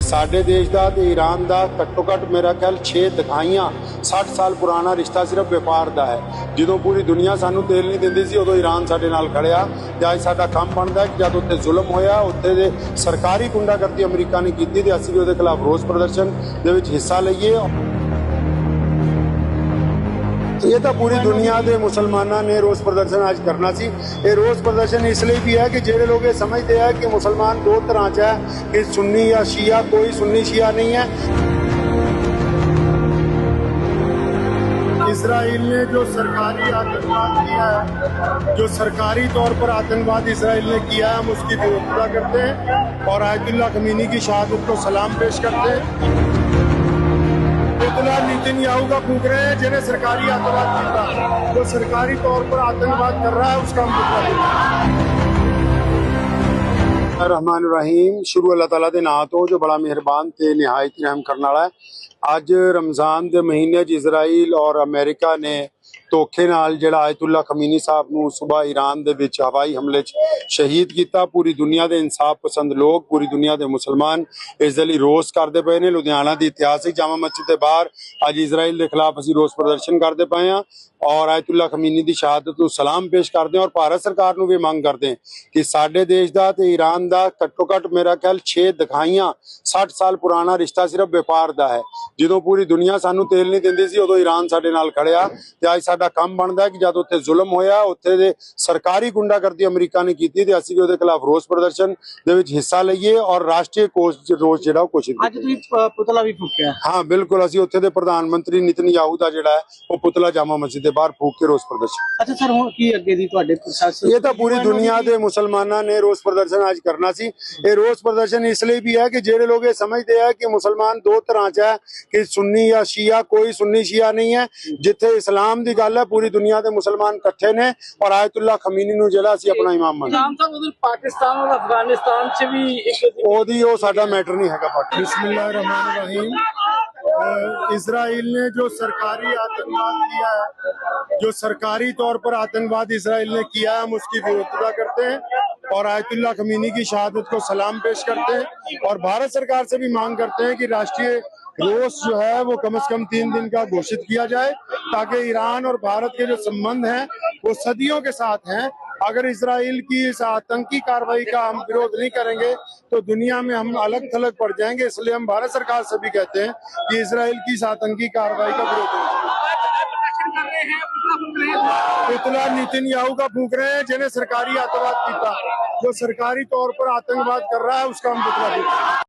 साडे देश का ते ईरान का घट्टो घट्ट मेरा ख्याल 6 दिखाइयां 60 साल पुराना रिश्ता सिर्फ व्यापार का है। जो पूरी दुनिया सानू तेल नहीं देती सी, उदों ईरान साडे नाल खड़िया ते अज साडा काम बनता है कि जब उत्ते जुल्म होया, उत्ते दे सरकारी गुंडागर्दी अमरीका ने की ते असीं भी उहदे खिलाफ रोस प्रदर्शन दे विच हिस्सा लईए। ये तो पूरी दुनिया के मुसलमानों ने रोस प्रदर्शन आज करना सी। ये रोस प्रदर्शन इसलिए भी है कि जेडे लोग ये समझते हैं कि मुसलमान दो तरह च है कि सुन्नी या शिया, कोई सुन्नी शिया नहीं है। इसराइल ने जो सरकारी आतंकवाद किया है, जो सरकारी तौर पर आतंकवाद इसराइल ने किया है, हम उसकी विरोधता करते हैं और आयतुल्लाह खमीनी की शहादत को सलाम पेश करते हैं। पुतला नेतन्याहू का फूंक रहे हैं जिन्हें सरकारी आतंकवाद किया, जो सरकारी तौर पर आतंकवाद कर रहा है उसका हम पुतला। रहमान रहीम, शुरू अल्लाह ताला दे नाम तो जो बड़ा मेहरबान ते निहायत रहम करने वाला है। अज रमजान के महीने इजराइल और अमेरिका ने धोखे नाल जिहड़ा आयतुल्लाह खमीनी साहब नूं सुबह ईरान दे विच हवाई हमले च शहीद किया। पूरी दुनिया के इंसाफ पसंद लोग, पूरी दुनिया के मुसलमान इस दे लई रोस करते पे ने। लुधियाना की इतिहासिक जामा मस्जिद के बाहर अज इसराइल के खिलाफ असीं रोस प्रदर्शन करते पे हैं और आयतुल्लाह खमीनी की शहादत को सलाम पेश करते हैं और भारत सरकार नूं भी मंग करते हैं कि साडे देश का ते ईरान का घट्टो घट्ट मेरा ख्याल 6 दिखाइयां 60 साल पुराना रिश्ता सिर्फ व्यापार का है। जो पूरी दुनिया सानू तेल नहीं देती सी, उदों ईरान साडे नाल खड़िया ते अज साडा काम बनता है कि जब उत्ते जुल्म होया, उत्ते दे सरकारी गुंडागर्दी अमरीका ने की ते असीं भी उहदे खिलाफ रोस प्रदर्शन दे विच हिस्सा लईए और राष्ट्रीय रोस जिहड़ा घोषित अज तुसीं पुतला भी फूकिया। हाँ बिल्कुल, असीं उत्थे दे प्रधानमंत्री नेतन्याहू दा जिहड़ा है वो पुतला जामा मस्जिद दे बाहर फूक के रोस प्रदर्शन। अच्छा सर, हुण की अगे दी तुहाडे प्रशासन? ये तो पूरी दुनिया के मुसलमानों ने रोस प्रदर्शन आज करना सी। ये रोस प्रदर्शन इसलिए भी है कि जेडे लोग ये समझते हैं कि मुसलमान दो तरह च है कि सुन्नी या शिया, कोई सुन्नी शिया नहीं है। जिथे इस्लाम की गल है, पूरी दुनिया के मुसलमान इकट्ठे ने और आयतुल्लाह खमीनी नूं जिहड़ा असीं अपना इमाम मनदे। पाकिस्तान और अफगानिस्तान च भी ओदी ओ साडा मैटर नहीं हैगा। बिस्मिल्लाहिर्रहमानिर्रहीम। इसराइल ने जो सरकारी आतंकवाद किया है, जो सरकारी तौर पर आतंकवाद इसराइल ने किया है, हम उसकी विरोधता करते हैं और आयतुल्लाह खमीनी की शहादत को सलाम पेश करते हैं और भारत सरकार से भी मांग करते हैं कि राष्ट्रीय रोस जो है वो कम से कम 3 दिन का घोषित किया जाए, ताकि ईरान और भारत के जो संबंध हैं वो सदियों के साथ हैं। अगर इसराइल की इस आतंकी कार्रवाई का हम विरोध नहीं करेंगे तो दुनिया में हम अलग थलग पड़ जाएंगे। इसलिए हम भारत सरकार से भी कहते हैं कि इसराइल की इस आतंकी कार्रवाई का विरोध करें। पुतला नेतन्याहू का फूंक रहे हैं जिन्हें सरकारी आतंकवाद किया, जो सरकारी तौर पर आतंकवाद कर रहा है उसका हम पुतला फूंक रहे हैं।